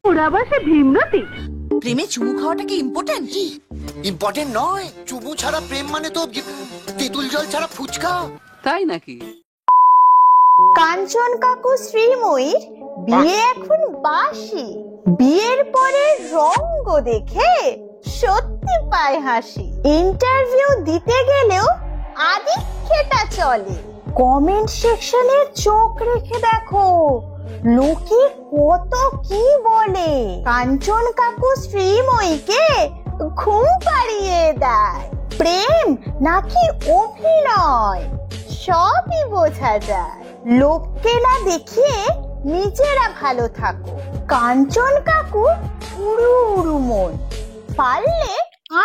ওরা বসে ভীমরতি। প্রেমে চুমু খাওয়াটা কি ইম্পর্টেন্ট? ইম্পর্টেন্ট নয়, চুমু ছাড়া প্রেম মানে তো তেঁতুল জল ছাড়া ফুচকা। তাই নাকি? কাঞ্চন কাকু শ্রীময়ীর বিয়ে এখন বাসি। বিয়ের পরে রঙ্গ দেখে সত্যি পায় হাসি। ইন্টারভিউ দিতে গেলেও আদিক্ষেতা চলে। কমেন্ট সেকশনে চোখ রেখে দেখো লোকে কত কি বলে। কাঞ্চন কাকু শ্রীময়ীকে ঘুম পাড়িয়ে দেয়। প্রেম নাকি অভিনয় সবই বোঝা যায়। লোককে না দেখিয়ে নিজেরা ভালো থাকো। কাঞ্চন কাকু উড়ু উড়ু মন, পারলে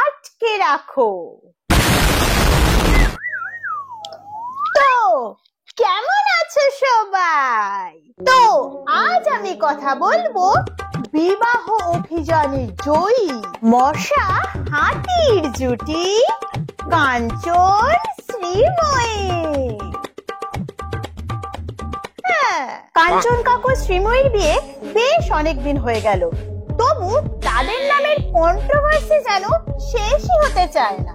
আটকে রাখো। তো কেমন আছো সবাই? তো আজ আমি কথা বলবো বিবাহ অভিযানের জয়ী মশা হাতির জুটি কাঞ্চন শ্রীময়ী। কাঞ্চন কাকু শ্রীময়ীর বিয়ে বেশ অনেকদিন হয়ে গেল, তবু তাদের নামের কন্ট্রোভার্সি যেন শেষই হতে চায় না।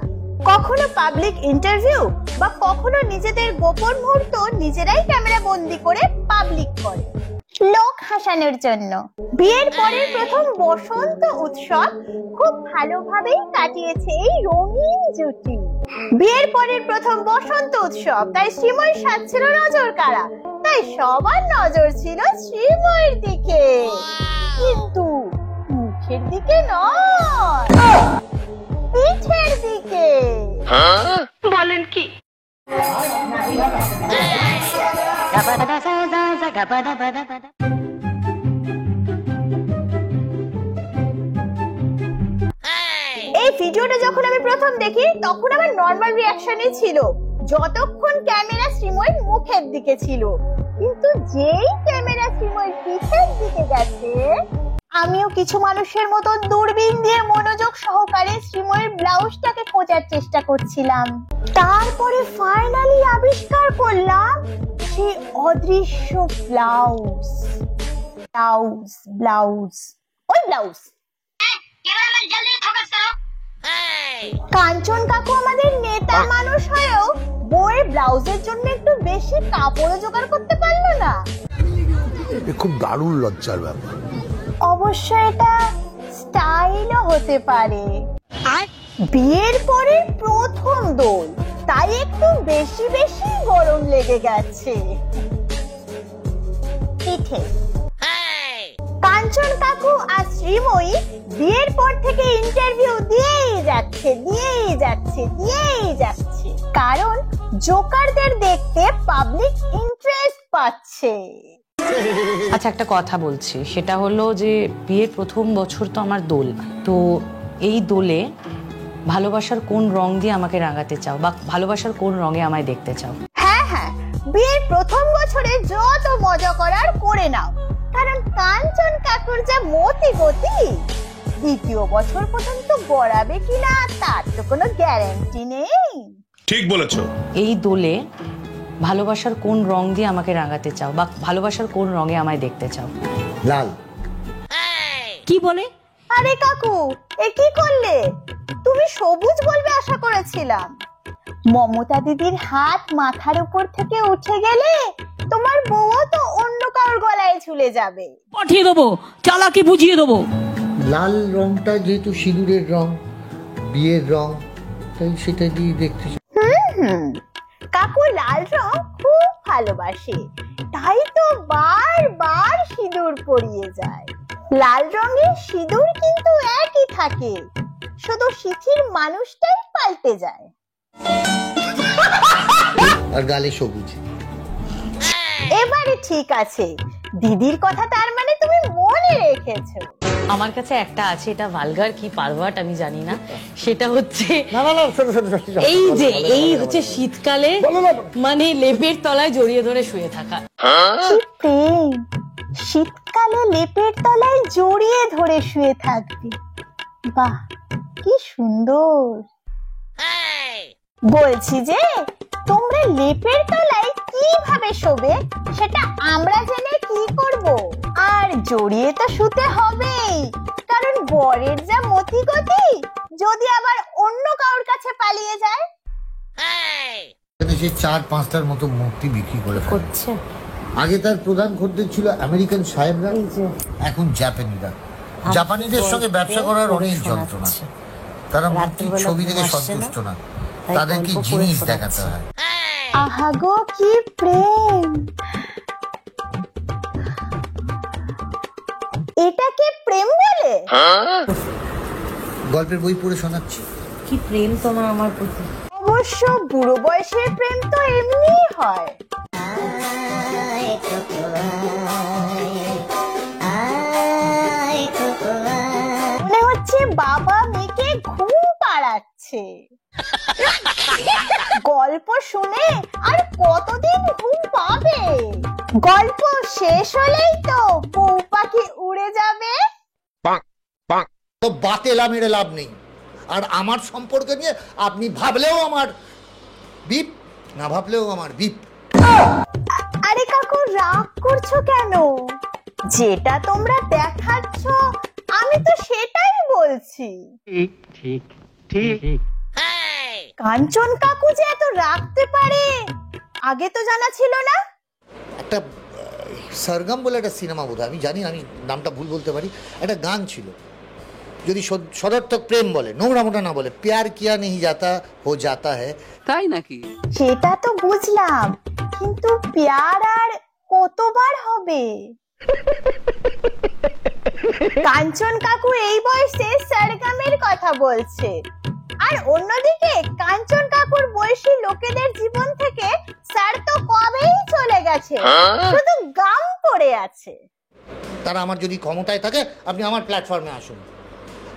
কখনো পাবলিক ইন্টারভিউ বা কখনো নিজেদের গোপন মুহূর্ত নিজেরাই ক্যামেরা বন্দি করে পাবলিক করে লোক হাসানোর জন্য। বিয়ের পরের প্রথম বসন্ত উৎসব খুব ভালোভাবেই কাটিয়েছে এই রঙিন জুটি। বিয়ের পরের প্রথম বসন্ত উৎসব, তাই শ্রীময়ীর সাজছিল নজর কাড়া। তাই সবার নজর ছিল শ্রীময়ীর দিকে, কিন্তু মুখের দিকে নয়, পিঠের দিকে। বলেন কি? এই ভিডিওটা যখন আমি প্রথম দেখি তখন আমার নরমাল রিঅ্যাকশনই ছিল যতক্ষণ ক্যামেরা শ্রীময়ীর মুখের দিকে ছিল, কিন্তু যেই ক্যামেরা শ্রীময়ীর পিঠের দিকে গেছে, আমিও কিছু মানুষের মতো দূরবীন দিয়ে মনোযোগ সহকারে শ্রীময়ীর ব্লাউজটাকে খোঁজার চেষ্টা করছিলাম। তারপরে ফাইনালি আবিষ্কার করলাম সেই অদৃশ্য ব্লাউজ। ব্লাউজ ব্লাউজ ওই ব্লাউজ। কাঞ্চন কাকু আমাদের নেতা মানুষ হয়েও বউয়ের ব্লাউজের জন্য একটু বেশি কাপড় জোগাড় করতে পারলো না। খুব দারুণ লজ্জার ব্যাপার। অবশ্য এটা স্টাইলও হতে পারে। বিয়ের পরে প্রথম দোল, তাই একটু বেশি বেশি গরম লেগে গেছে পিঠে। কাঞ্চন কাকু আর শ্রীময়ী বিয়ের পর থেকে ইন্টারভিউ দিয়েই যাচ্ছে, কারণ জোকারদের দেখতে পাবলিক ইন্টারেস্ট পাচ্ছে। আচ্ছা, একটা কথা বলছি, সেটা হলো যে বিয়ের প্রথম বছর তো আমার দোল। তো এই দোলে ভালোবাসার কোন রং দিয়ে আমাকে রাঙাতে চাও, বা ভালোবাসার কোন রঙে আমায় দেখতে চাও? হ্যাঁ, বিয়ের প্রথম বছরে যত মজা করার করে নাও, কারণ কাঞ্চন কাকুর যা মতি গতি, দ্বিতীয় বছর পর্যন্ত গড়াবে কিনা তার তো কোনো গ্যারান্টি নেই। ঠিক বলেছো। এই দোলে ভালোবাসার কোন রং দিয়ে আমাকে রাঙাতে চাও, বা ভালোবাসার কোন রঙে আমায় দেখতে চাও? লাল। কি বলে? আরে কাকু, এ কি করলে? তুমি সবুজ বলবে আশা করেছিলাম। মমতা দিদির হাত মাথার উপর থেকে উঠে গেলে তোমার বউ তো অন্য কারোর গলায় ঝুলে যাবে। পাঠিয়ে দেবো, চালাকি বুঝিয়ে দেবো। লাল রংটা যেহেতু সিঁদুরের রং, বিয়ের রং, তাই সেটা দিয়ে দেখতে। কাকু লাল রং খুব ভালোবাসে, তাই তো বারবার সিঁদুর পরিয়ে যায়। লাল রঙের সিঁদুর কিন্তু একই থাকে, শুধু সিথির মানুষটাই পাল্টে যায়। আর গালে সবুজ। এবারে ঠিক আছে, দিদির কথা তার মানে তুমি মনে রেখেছো। আমার কাছে একটা আছে, এটা ভালগার কি পারভাট আমি জানি না, সেটা হচ্ছে এই হচ্ছে শীতকালে মানে লেপের তলায় জড়িয়ে ধরে শুয়ে থাকা। শীতকালে লেপের তলায় জড়িয়ে ধরে শুয়ে থাকবে, বাহ কি সুন্দর। বলছি যে তোমরা লেপের তলায় কিভাবে শোবে সেটা আমরা জেনে কি করব? আর জড়িয়ে তো শুতে হবেই, কারণ বরের যা মতি গতি, যদি আবার অন্য কারোর কাছে পালিয়ে যায়। এখানে সে 4-5টার মতো মূর্তি বিক্রি করে ফেলে। করছে আগে তার প্রধান খদ্দের ছিল আমেরিকান সাহেবরা, এই যে এখন জাপানিরা। জাপানিদের সঙ্গে ব্যবসা করার অনেক যন্ত্রণা। তারা মূর্তির ছবি দেখে সন্তুষ্ট না, তাদেরকে জিনিস দেখাতে হয়। আহাগো কি প্রেম! এটাকে প্রেম বলে? গল্পের বই পড়ে শোনাচ্ছি। কি প্রেম তোমার আমার প্রতি। অবশ্য বুড়ো বয়সের প্রেম তো এমনিই হয়। মনে হচ্ছে বাবা মেয়েকে ঘুম পাড়াচ্ছে। গল্প শুনে আর কতদিন ঘুম পাবে? গল্প শেষ হলেই তো বউ পাখি উড়ে যাবে। তো বাতেলা মেরে লাভ নেই। আর আমার সম্পর্কে নিয়ে আপনি ভাবলেও আমার বিপ, না ভাবলেও আমার বিপ। আরে কাকু রাগ করছো কেন? যেটা তোমরা দেখাচ্ছ আমি তো সেটাই বলছি। কাঞ্চন কাকু যে এত রাখতে পারে আগে তো জানা ছিল না। একটা সরগম বলে একটা সিনেমা বোধহয়, আমি জানি, আমি নামটা ভুল বলতে পারি, একটা গান ছিল, যদি সদর্থক প্রেম বলে, নোংরা মোটা না বলে, প্যার কিয়া নেহি যাতা হো যাতা হ্যায়। তাই নাকি? সেটা তো বুঝলাম, কিন্তু প্যার আর কতবার হবে? কাঞ্চন কাকু এই বয়সে সরগমের কথা বলছে, আর অন্যদিকে কাঞ্চন কাকুর বয়সী লোকেদের জীবন থেকে স্যার তো কবেই চলে গেছে, শুধু গাম পড়ে আছে। তারা আমার যদি ক্ষমতায় থাকে, আপনি আমার প্ল্যাটফর্মে আসুন,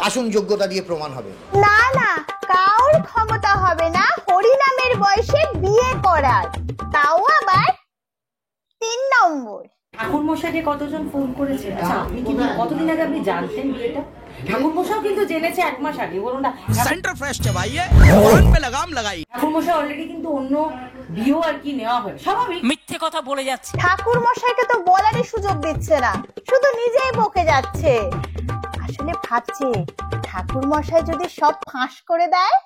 আসুন, যোগ্যতা দিয়ে প্রমাণ হবে। না না, কারোর ক্ষমতা হবে না হরিনামের বয়সে বিয়ে করার, তাও আবার 3 নম্বর। ঠাকুর মশাইকে কতজন ফোন করেছে? আচ্ছা, আপনি কি কতদিন আগে আপনি জানতেন বিয়েটা? ঠাকুর মশাইও কিন্তু জেনেছে 1 মাস আগে। বলুন না, सेंटर फ्रेश चबाइए, कान पे लगाम लगाइए। ঠাকুর মশাই অলরেডি কিন্তু অন্য বিয়েও আর কি নেওয়া হয়, স্বাভাবিক। মিথ্যে কথা বলে যাচ্ছে। ঠাকুর মশাইকে তো বলারই সুযোগ দিচ্ছে না, শুধু নিজেই বকে যাচ্ছে। আসলে ভাবছে ঠাকুর মশাই যদি সব ফাঁস করে দেয়।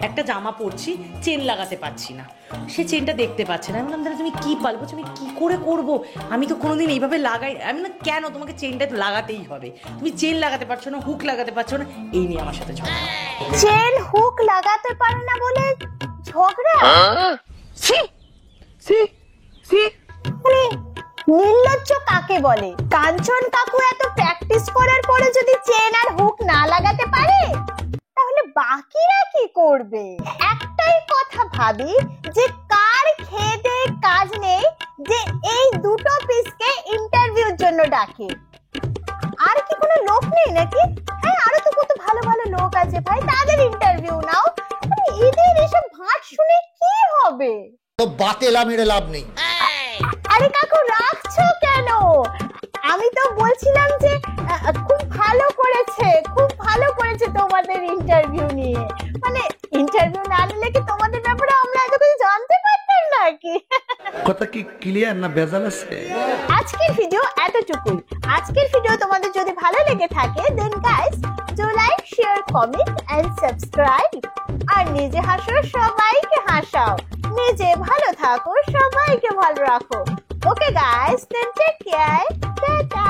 একটা জামা পরছি, চেন লাগাতে পারছি না, সে চেনটা দেখতে পাচ্ছে না। আমি বললাম দাদা তুমি কি পারবো, আমি কি করে করব, আমি তো কোনোদিন এইভাবে লাগাই। আমি না, কেন তোমাকে চেনটা লাগাতেই হবে, তুমি চেন লাগাতে পারছো না, হুক লাগাতে পারছো না, এই নিয়ে আমার সাথে ঝগড়া। চেন হুক লাগাতে পারে না বলে ঝগড়া? মানে নির্লজ্জ কাকে বলে? কাঞ্চন কাকু এত প্র্যাকটিস করার পরে যদি চেন আর হুক না লাগাতে পারে, তাহলে বাকিরা কি করবে? একটাই কথা ভাবি, যে কার খেদে কাজ নেই যে এই দুটো পিসকে ইন্টারভিউর জন্য ডাকে। আর কি কোনো লোক নেই নাকি? হ্যাঁ, আরো তো কত ভালো ভালো লোক আছে ভাই, তাদের ইন্টারভিউ নাও। মানে এদের এসব ভাট শুনে কি হবে? তো বাতেলা মেরে লাভ নেই। আরে কাকু রাখছো কেন? আমি তো বলছিলাম যে খুব ভালো করেছে, খুব ভালো করেছে তোমাদের ইন্টারভিউ নিয়ে। মানে ইন্টারভিউ না নিলে কি তোমাদের ব্যাপারে আমরা এত কিছু জানতে পারতাম নাকি? কথা কি ক্লিয়ার না ভেজাল আছে? আজকের ভিডিও এতটুকুই। আজকের ভিডিও তোমাদের যদি ভালো লেগে থাকে, then guys do like, share, comment and subscribe. আর নিজে হাসো, সবাইকে হাসাও, নিজে ভালো থাকো, সবাইকে ভালো রাখো। Okay guys, then take care, tata.